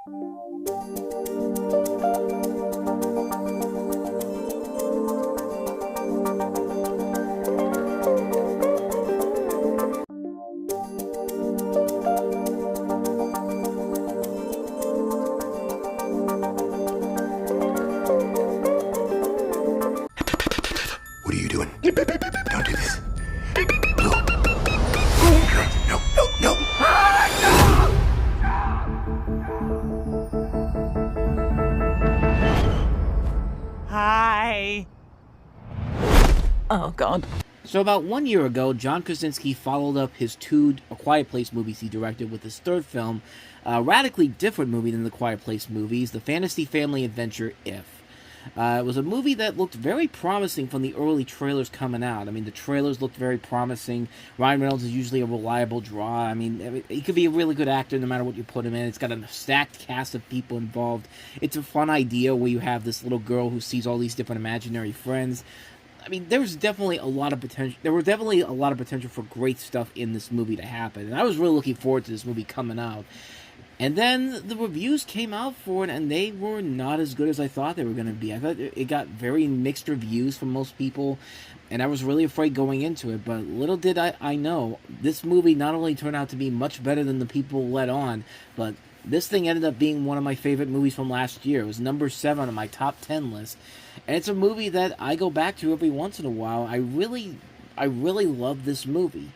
What are you doing? Don't do this. Blue. No, no, no. Hi. Oh, God. So about 1 year ago, John Krasinski followed up his two A Quiet Place movies he directed with his third film, a radically different movie than the Quiet Place movies, the fantasy family adventure If. It was a movie that looked very promising from the early trailers coming out. I mean, the trailers looked very promising. Ryan Reynolds is usually a reliable draw. I mean, he could be a really good actor no matter what you put him in. It's got a stacked cast of people involved. It's a fun idea where you have this little girl who sees all these different imaginary friends. I mean, there was definitely a lot of potential. There was definitely a lot of potential for great stuff in this movie to happen, and I was really looking forward to this movie coming out. And then the reviews came out for it, and they were not as good as I thought they were going to be. I thought it got very mixed reviews from most people, and I was really afraid going into it. But little did I know, this movie not only turned out to be much better than the people let on, but this thing ended up being one of my favorite movies from last year. It was number 7 on my top 10 list, and it's a movie that I go back to every once in a while. I really love this movie,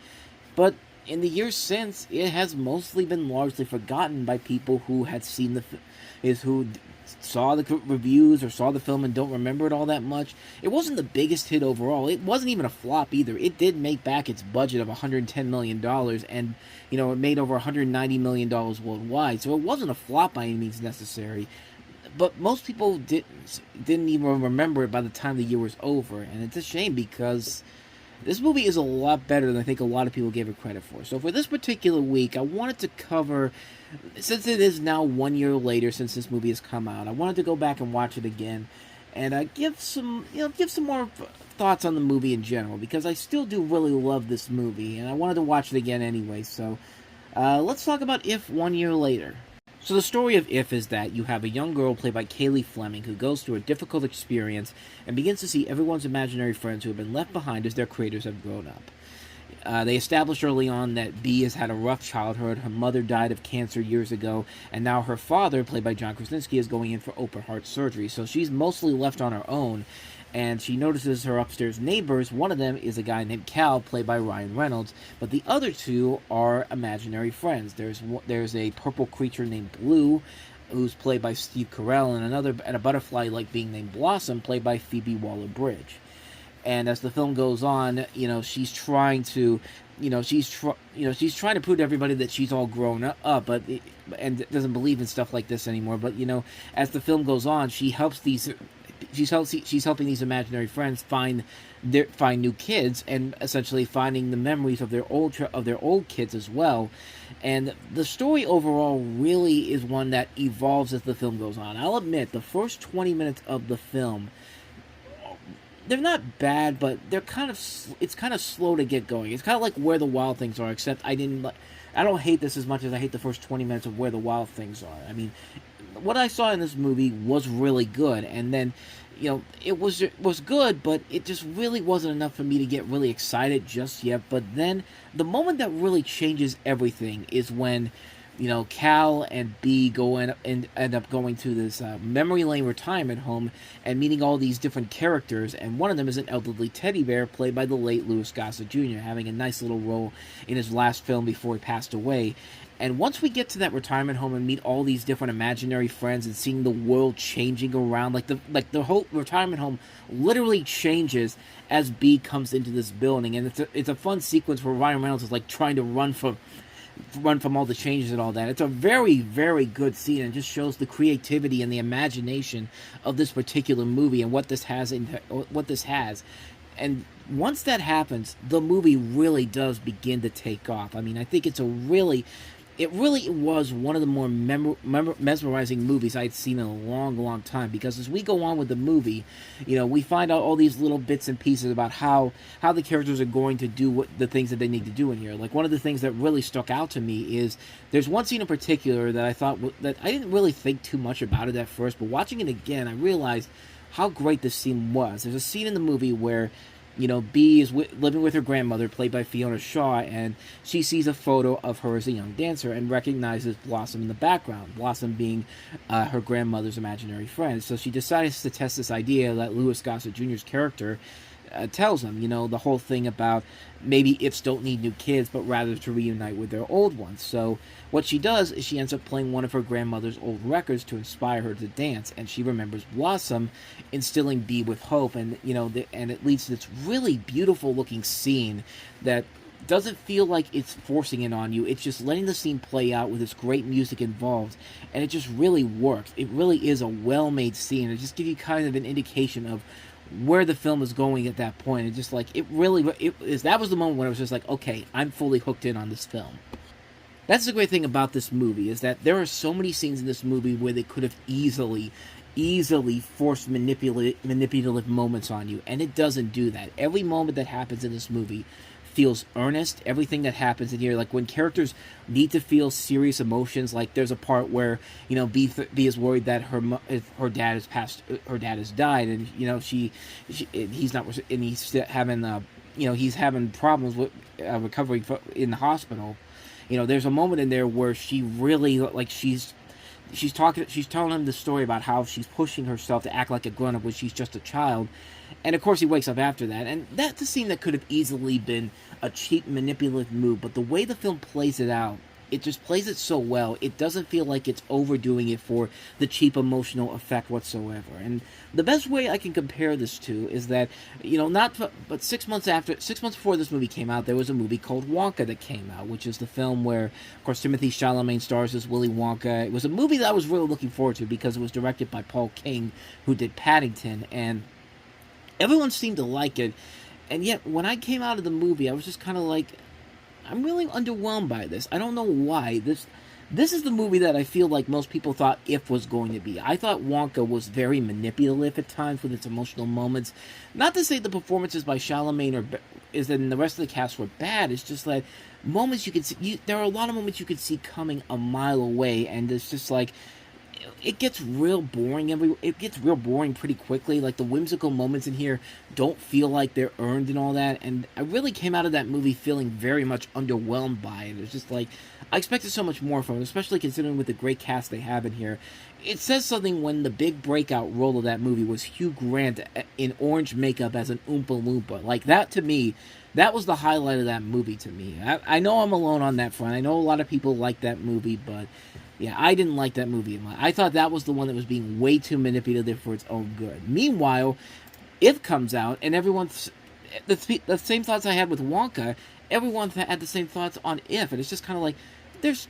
but in the years since, it has mostly been largely forgotten by people who had seen who saw the reviews or saw the film and don't remember it all that much. It wasn't the biggest hit overall. It wasn't even a flop either. It did make back its budget of $110 million, and it made over $190 million worldwide. So it wasn't a flop by any means necessary. But most people didn't even remember it by the time the year was over, and it's a shame because this movie is a lot better than I think a lot of people gave it credit for. So for this particular week, I wanted to cover, since it is now 1 year later since this movie has come out, I wanted to go back and watch it again and give some more thoughts on the movie in general, because I still do really love this movie, and I wanted to watch it again anyway. So let's talk about If 1 year later. So the story of If is that you have a young girl played by Kaylee Fleming who goes through a difficult experience and begins to see everyone's imaginary friends who have been left behind as their creators have grown up. They established early on that Bee has had a rough childhood. Her mother died of cancer years ago, and now her father, played by John Krasinski, is going in for open heart surgery. So she's mostly left on her own, and she notices her upstairs neighbors. One of them is a guy named Cal, played by Ryan Reynolds, but the other two are imaginary friends. There's a purple creature named Blue, who's played by Steve Carell, and a butterfly-like being named Blossom, played by Phoebe Waller-Bridge. And as the film goes on, she's trying to, she's trying to prove to everybody that she's all grown up, and doesn't believe in stuff like this anymore. But as the film goes on, she's helping these imaginary friends find new kids, and essentially finding the memories of their old kids as well. And the story overall really is one that evolves as the film goes on. I'll admit, the first 20 minutes of the film, they're not bad, but it's kind of slow to get going. It's kind of like Where the Wild Things Are, except I don't hate this as much as I hate the first 20 minutes of Where the Wild Things Are. I mean, what I saw in this movie was really good, and then it was good, but it just really wasn't enough for me to get really excited just yet. But then the moment that really changes everything is when Cal and Bee go in and end up going to this memory lane retirement home and meeting all these different characters, and one of them is an elderly teddy bear played by the late Louis Gossett Jr., having a nice little role in his last film before he passed away. And once we get to that retirement home and meet all these different imaginary friends and seeing the world changing around, like the whole retirement home literally changes as Bee comes into this building, and it's a fun sequence where Ryan Reynolds is like trying to run from all the changes and all that. It's a very, very good scene, and just shows the creativity and the imagination of this particular movie and what this has. And once that happens, the movie really does begin to take off. I mean, I think it's a really it really was one of the more mesmerizing movies I'd seen in a long, long time. Because as we go on with the movie, we find out all these little bits and pieces about how the characters are going to do the things that they need to do in here. Like, one of the things that really stuck out to me is there's one scene in particular that I thought that I didn't really think too much about it at first, but watching it again, I realized how great this scene was. There's a scene in the movie where Bee is living with her grandmother, played by Fiona Shaw, and she sees a photo of her as a young dancer and recognizes Blossom in the background, Blossom being her grandmother's imaginary friend. So she decides to test this idea that Louis Gossett Jr.'s character tells him, the whole thing about maybe ifs don't need new kids, but rather to reunite with their old ones. So what she does is she ends up playing one of her grandmother's old records to inspire her to dance, and she remembers Blossom, instilling Bee with hope, and and it leads to this really beautiful looking scene that doesn't feel like it's forcing it on you. It's just letting the scene play out with this great music involved, and it just really works. It really is a well-made scene. It just gives you kind of an indication of where the film is going at that point. And just like, that was the moment when I was just like, okay, I'm fully hooked in on this film. That's the great thing about this movie, is that there are so many scenes in this movie where they could have easily forced manipulative moments on you, and it doesn't do that. Every moment that happens in this movie feels earnest. Everything that happens in here, like when characters need to feel serious emotions, like there's a part where B is worried that her dad has died, and he's not, and he's having he's having problems with recovering in the hospital. There's a moment in there where she really, like, she's telling him the story about how she's pushing herself to act like a grown-up when she's just a child. And of course he wakes up after that, and that's a scene that could have easily been a cheap manipulative move, but the way the film plays it out, it just plays it so well. It doesn't feel like it's overdoing it for the cheap emotional effect whatsoever. And the best way I can compare this to is that, but 6 months before this movie came out, there was a movie called Wonka that came out, which is the film where, of course, Timothy Chalamet stars as Willy Wonka. It was a movie that I was really looking forward to because it was directed by Paul King, who did Paddington, and everyone seemed to like it. And yet, when I came out of the movie, I was just kind of like, I'm really underwhelmed by this. I don't know why. This is the movie that I feel like most people thought If was going to be. I thought Wonka was very manipulative at times with its emotional moments. Not to say the performances by Chalamet and the rest of the cast were bad. It's just that moments you could see, there are a lot of moments you could see coming a mile away, and it's just like, it gets real boring. It gets real boring pretty quickly. Like, the whimsical moments in here don't feel like they're earned and all that. And I really came out of that movie feeling very much underwhelmed by it. It's just like, I expected so much more from it, especially considering with the great cast they have in here. It says something when the big breakout role of that movie was Hugh Grant in orange makeup as an Oompa Loompa. Like, that to me, that was the highlight of that movie to me. I know I'm alone on that front. I know a lot of people like that movie, but yeah, I didn't like that movie. I thought that was the one that was being way too manipulative for its own good. Meanwhile, If comes out, and everyone's the same thoughts I had with Wonka. Everyone had the same thoughts on If, and it's just kind of like, there's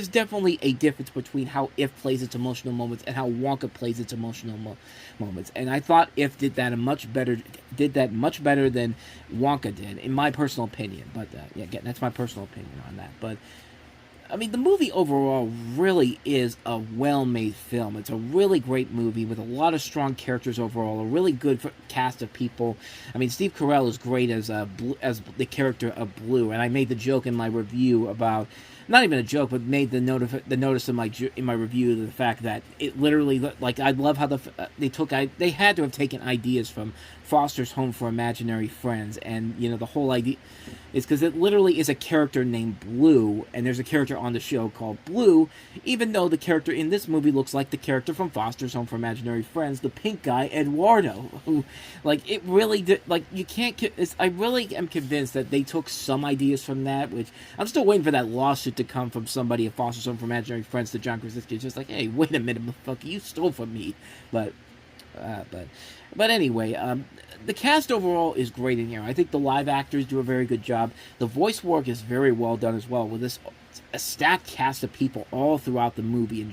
definitely a difference between how If plays its emotional moments and how Wonka plays its emotional moments. And I thought If did that much better than Wonka did, in my personal opinion. But again, that's my personal opinion on that. But I mean, the movie overall really is a well-made film. It's a really great movie with a lot of strong characters overall, a really good cast of people. I mean, Steve Carell is great as the character of Blue, and I made the joke in my review about, not even a joke, but made the notice in my review of the fact that it literally, like, I love how they had to have taken ideas from Foster's Home for Imaginary Friends, and the whole idea is because it literally is a character named Blue, and there's a character on the show called Blue, even though the character in this movie looks like the character from Foster's Home for Imaginary Friends, the pink guy Eduardo, who, like, it really did, like, you can't, I really am convinced that they took some ideas from that, which I'm still waiting for that lawsuit to come from somebody at Foster's Home for Imaginary Friends to John Krasinski. It's just like, hey, wait a minute, motherfucker, you stole from me. But anyway, the cast overall is great in here. I think the live actors do a very good job. The voice work is very well done as well, with a stacked cast of people all throughout the movie.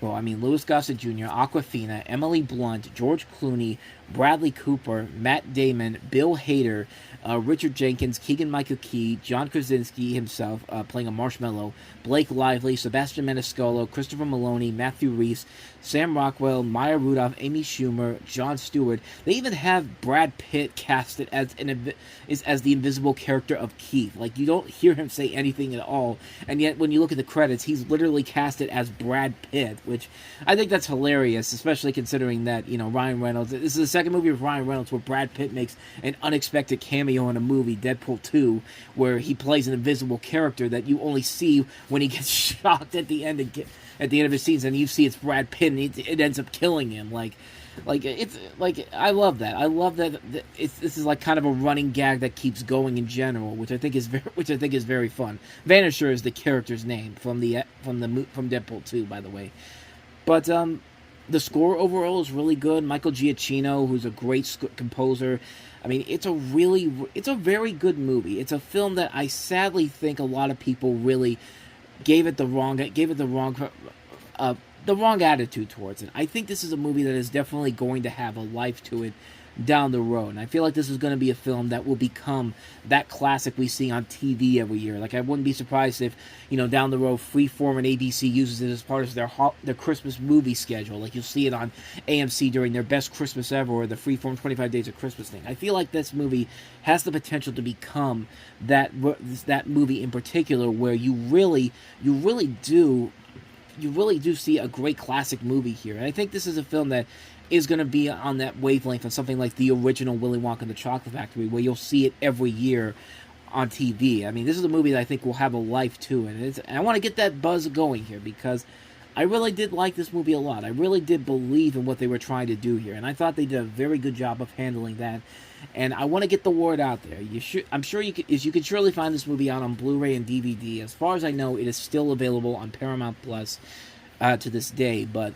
Louis Gossett Jr., Awkwafina, Emily Blunt, George Clooney, Bradley Cooper, Matt Damon, Bill Hader, Richard Jenkins, Keegan-Michael Key, John Krasinski himself playing a marshmallow, Blake Lively, Sebastian Maniscalco, Christopher Maloney, Matthew Rhys, Sam Rockwell, Maya Rudolph, Amy Schumer, Jon Stewart. They even have Brad Pitt casted as the invisible character of Keith. Like, you don't hear him say anything at all, and yet when you look at the credits, he's literally casted as Brad Pitt, which I think that's hilarious, especially considering that, Ryan Reynolds, this is the second movie with Ryan Reynolds where Brad Pitt makes an unexpected cameo in a movie, Deadpool 2, where he plays an invisible character that you only see when he gets shocked at the end of his scenes, and you see it's Brad Pitt, and it ends up killing him. It's like, I love that. I love that this is like kind of a running gag that keeps going in general, which I think is very fun. Vanisher is the character's name from Deadpool 2, by the way. But the score overall is really good. Michael Giacchino, who's a great composer. I mean, it's a very good movie. It's a film that I sadly think a lot of people really gave it the wrong attitude towards it. I think this is a movie that is definitely going to have a life to it down the road. And I feel like this is going to be a film that will become that classic we see on TV every year. Like, I wouldn't be surprised if, down the road, Freeform and ABC uses it as part of their Christmas movie schedule. Like, you'll see it on AMC during their Best Christmas Ever or the Freeform 25 Days of Christmas thing. I feel like this movie has the potential to become that movie in particular, where you really do see a great classic movie here. And I think this is a film that is going to be on that wavelength of something like the original Willy Wonka and the Chocolate Factory, where you'll see it every year on TV. I mean, this is a movie that I think will have a life to it. And I want to get that buzz going here, because I really did like this movie a lot. I really did believe in what they were trying to do here, and I thought they did a very good job of handling that. And I want to get the word out there. I'm sure you can surely find this movie out on Blu-ray and DVD. As far as I know, it is still available on Paramount Plus to this day. But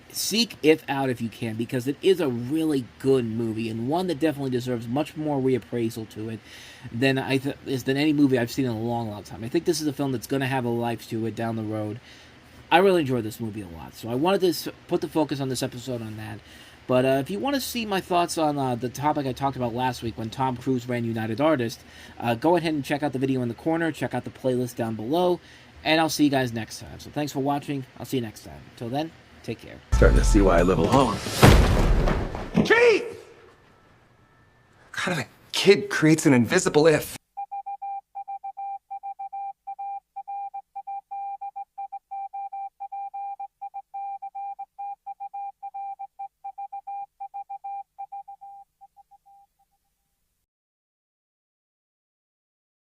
seek it out if you can, because it is a really good movie, and one that definitely deserves much more reappraisal to it than any movie I've seen in a long, long time. I think this is a film that's going to have a life to it down the road. I really enjoyed this movie a lot, so I wanted to put the focus on this episode on that. But if you want to see my thoughts on the topic I talked about last week when Tom Cruise ran United Artists, go ahead and check out the video in the corner, check out the playlist down below, and I'll see you guys next time. So thanks for watching. I'll see you next time. Until then, take care. Starting to see why I live alone. Chief! What kind of a kid creates an invisible if?